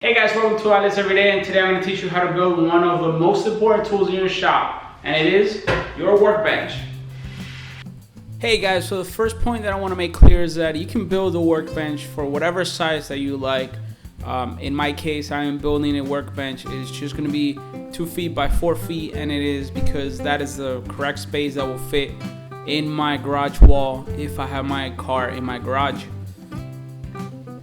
Hey guys, welcome to Ideas Every Day, and today I'm going to teach you how to build one of the most important tools in your shop, and it is your workbench. Hey guys, so the first point that I want to make clear is that you can build a workbench for whatever size that you like. In my case, I am building a workbench. It's just going to be 2 feet by 4 feet, and it is because that is the correct space that will fit in my garage wall if I have my car in my garage.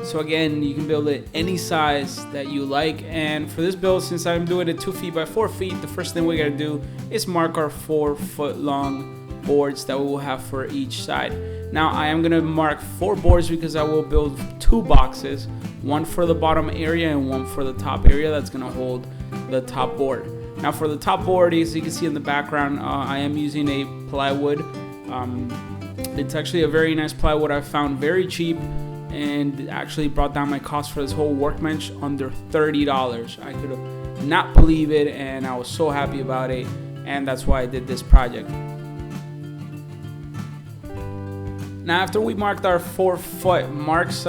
So again, you can build it any size that you like, and for this build, since I'm doing it 2 feet by 4 feet, the first thing we gotta do is mark our 4-foot long boards that we will have for each side. Now I am gonna mark 4 boards because I will build 2 boxes, one for the bottom area and one for the top area that's gonna hold the top board. Now for the top board, as you can see in the background, I am using a plywood. It's actually a very nice plywood I found very cheap, and actually brought down my cost for this whole workbench under $30. I could not believe it, and I was so happy about it, and that's why I did this project. Now after we marked our 4-foot marks,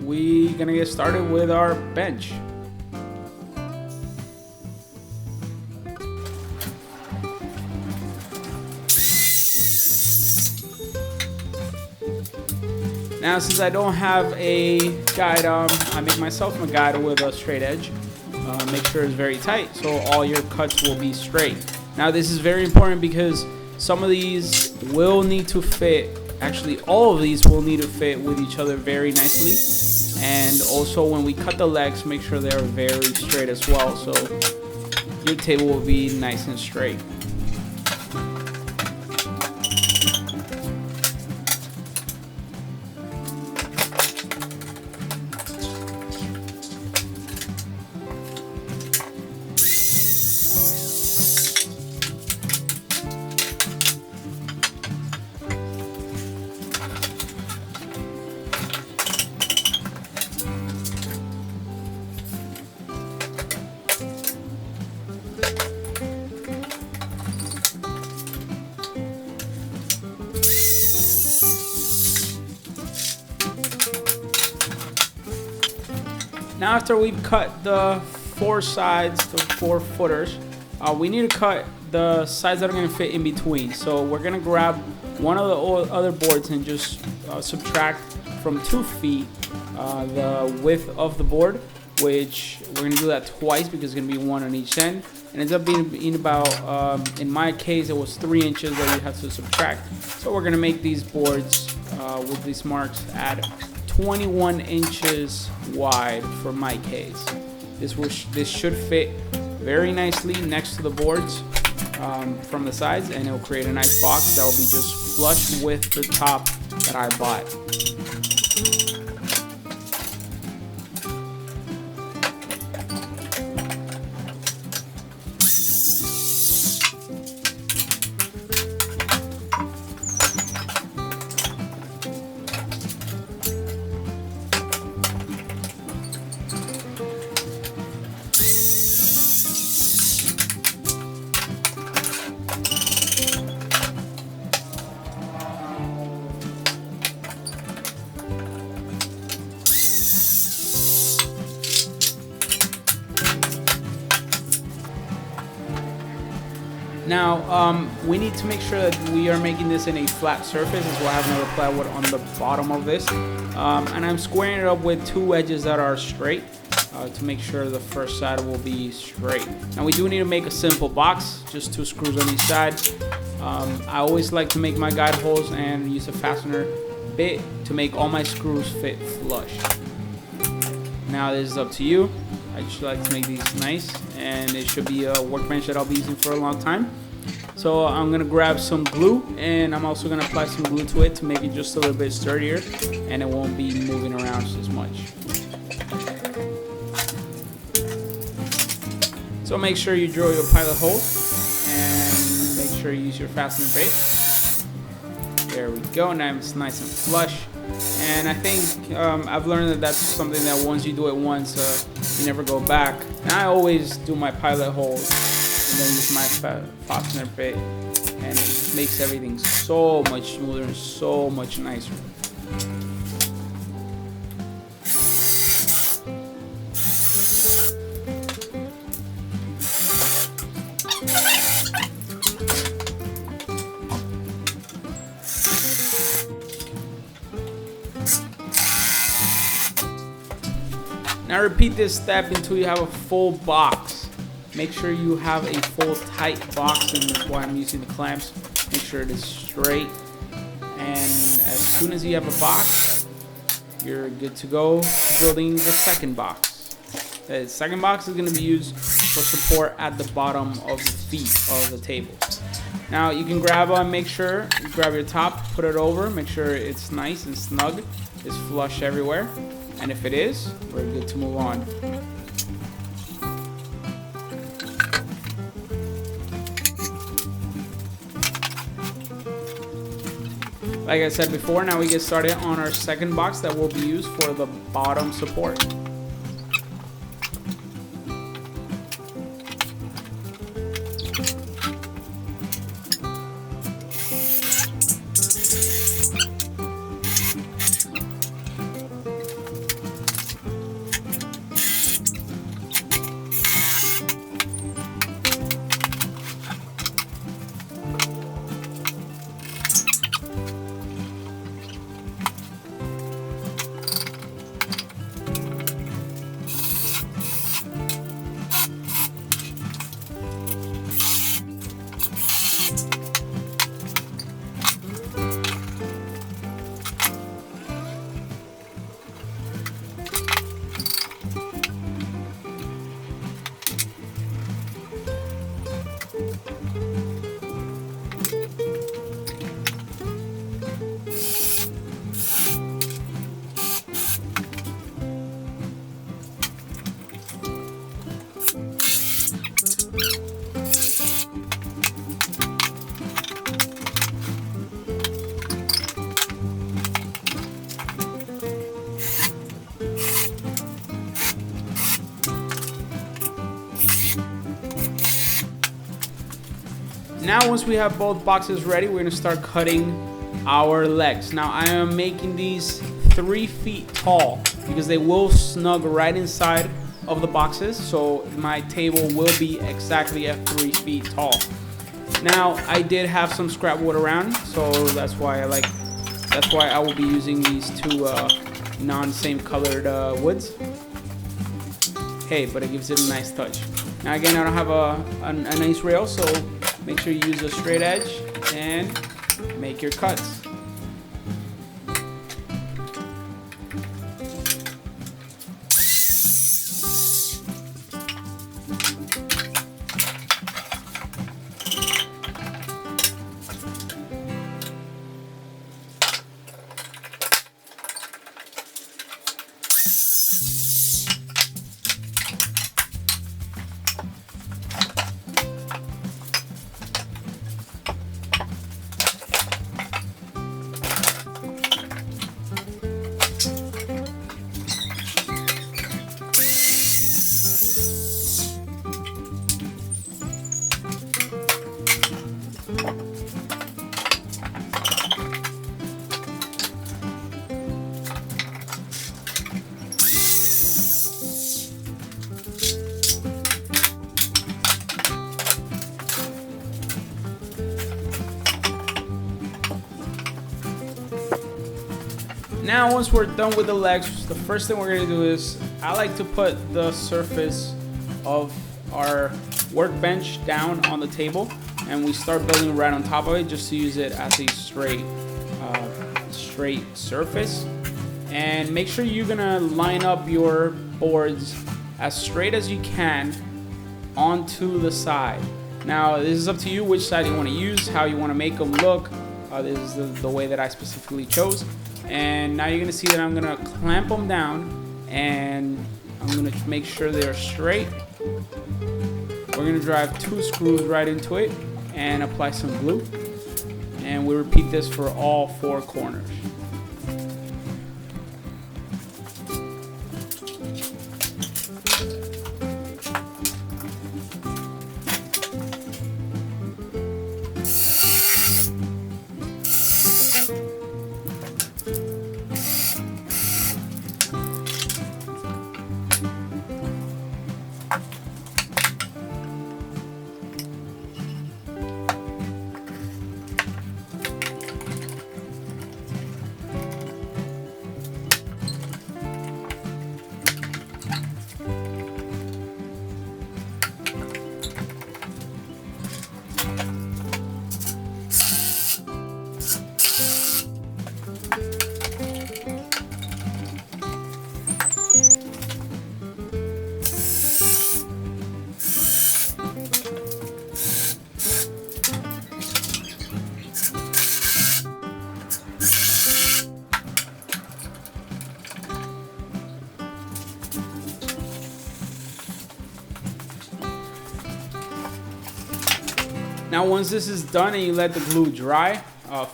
we're gonna get started with our bench. Now, since I don't have a guide, I make myself a guide with a straight edge. Make sure it's very tight so all your cuts will be straight. Now, this is very important because some of these will need to fit. Actually, all of these will need to fit with each other very nicely. And also, when we cut the legs, make sure they are very straight as well, so your table will be nice and straight. Now after we've cut the 4 sides, the 4 footers, we need to cut the sides that are going to fit in between. So we're going to grab one of the other boards and just subtract from 2 feet the width of the board, which we're going to do that twice because it's going to be 1 on each end. And it ends up being about, in my case, it was 3 inches that we have to subtract. So we're going to make these boards with these marks at 21 inches wide for my case. This should fit very nicely next to the boards from the sides, and it will create a nice box that will be just flush with the top that I bought. Now, we need to make sure that we are making this in a flat surface, as well. I have another plywood on the bottom of this. And I'm squaring it up with 2 edges that are straight to make sure the first side will be straight. Now, we do need to make a simple box, just 2 screws on each side. I always like to make my guide holes and use a fastener bit to make all my screws fit flush. Now, this is up to you. I just like to make these nice, and it should be a workbench that I'll be using for a long time. So I'm gonna grab some glue, and I'm also gonna apply some glue to it to make it just a little bit sturdier, and it won't be moving around as much. So make sure you drill your pilot hole, and make sure you use your fastener bit. There we go. Now it's nice and flush. And I think I've learned that that's something that once you do it once, you never go back. And I always do my pilot holes and then use my fastener bit, and it just makes everything so much smoother and so much nicer. Now repeat this step until you have a full box. Make sure you have a full tight box, and that's why I'm using the clamps. Make sure it is straight. And as soon as you have a box, you're good to go building the second box. The second box is going to be used for support at the bottom of the feet of the table. Now you can grab your top, put it over, make sure it's nice and snug, it's flush everywhere. And if it is, we're good to move on. Like I said before, now we get started on our second box that will be used for the bottom support. Now once we have both boxes ready, we're going to start cutting our legs. Now I am making these 3 feet tall because they will snug right inside of the boxes, so my table will be exactly at 3 feet tall. Now I did have some scrap wood around, so that's why I will be using these 2 non-same colored woods. Hey, but it gives it a nice touch. Now again, I don't have a nice rail, so make sure you use a straight edge and make your cuts. Now once we're done with the legs, the first thing we're going to do is I like to put the surface of our workbench down on the table, and we start building right on top of it just to use it as a straight surface. And make sure you're going to line up your boards as straight as you can onto the side. Now this is up to you which side you want to use, how you want to make them look. This is the way that I specifically chose. And now you're going to see that I'm going to clamp them down, and I'm going to make sure they're straight. We're going to drive 2 screws right into it and apply some glue. And we repeat this for all 4 corners. Now once this is done and you let the glue dry,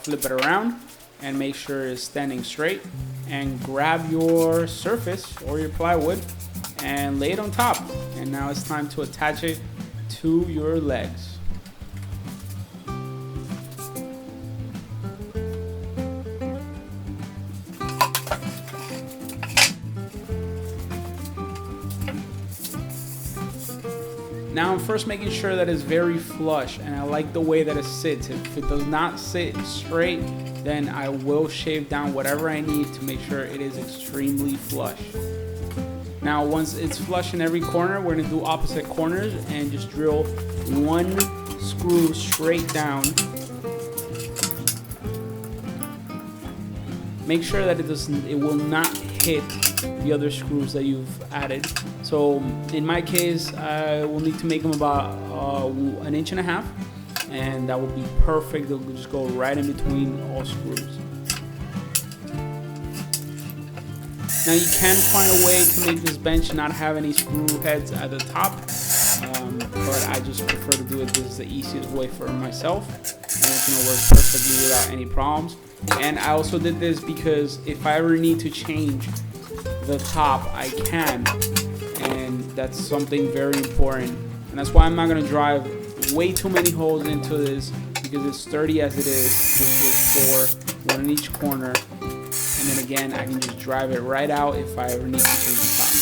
flip it around and make sure it's standing straight, and grab your surface or your plywood and lay it on top. And now it's time to attach it to your legs. Now I'm first making sure that it's very flush, and I like the way that it sits. If it does not sit straight, then I will shave down whatever I need to make sure it is extremely flush. Now once it's flush in every corner, we're going to do opposite corners and just drill one screw straight down. Make sure that it will not hit the other screws that you've added. So in my case, I will need to make them about 1.5 inches, and that will be perfect. They'll just go right in between all screws. Now you can find a way to make this bench not have any screw heads at the top, but I just prefer to do it. This is the easiest way for myself, and it's going to work perfectly without any problems. And I also did this because if I ever need to change the top, I can, and that's something very important. And that's why I'm not going to drive way too many holes into this, because it's sturdy as it is, just with 4, one in each corner. And then again, I can just drive it right out if I ever need to change the top.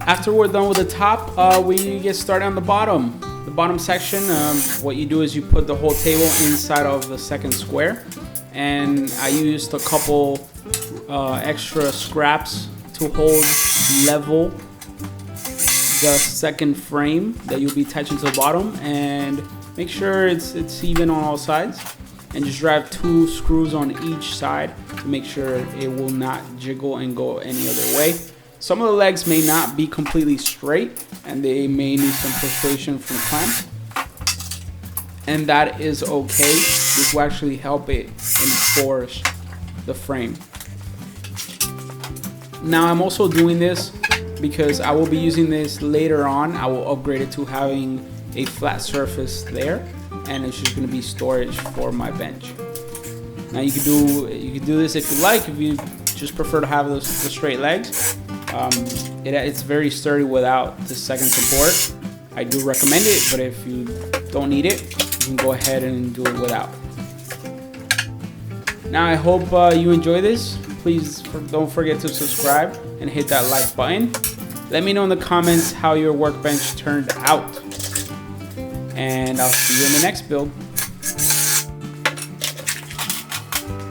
After we're done with the top, we get started on the bottom. The bottom section, what you do is you put the whole table inside of the second square. And I used a couple extra scraps to hold level the second frame that you'll be attaching to the bottom. And make sure it's even on all sides. And just drive 2 screws on each side to make sure it will not jiggle and go any other way. Some of the legs may not be completely straight, and they may need some pushation from clamps, and that is okay. This will actually help it enforce the frame. Now I'm also doing this because I will be using this later on. I will upgrade it to having a flat surface there, and it's just going to be storage for my bench. Now you can do this if you like. If you just prefer to have the straight legs. It's very sturdy without the second support. I do recommend it, but if you don't need it, you can go ahead and do it without. Now I hope you enjoy this. Please don't forget to subscribe and hit that like button. Let me know in the comments how your workbench turned out. And I'll see you in the next build.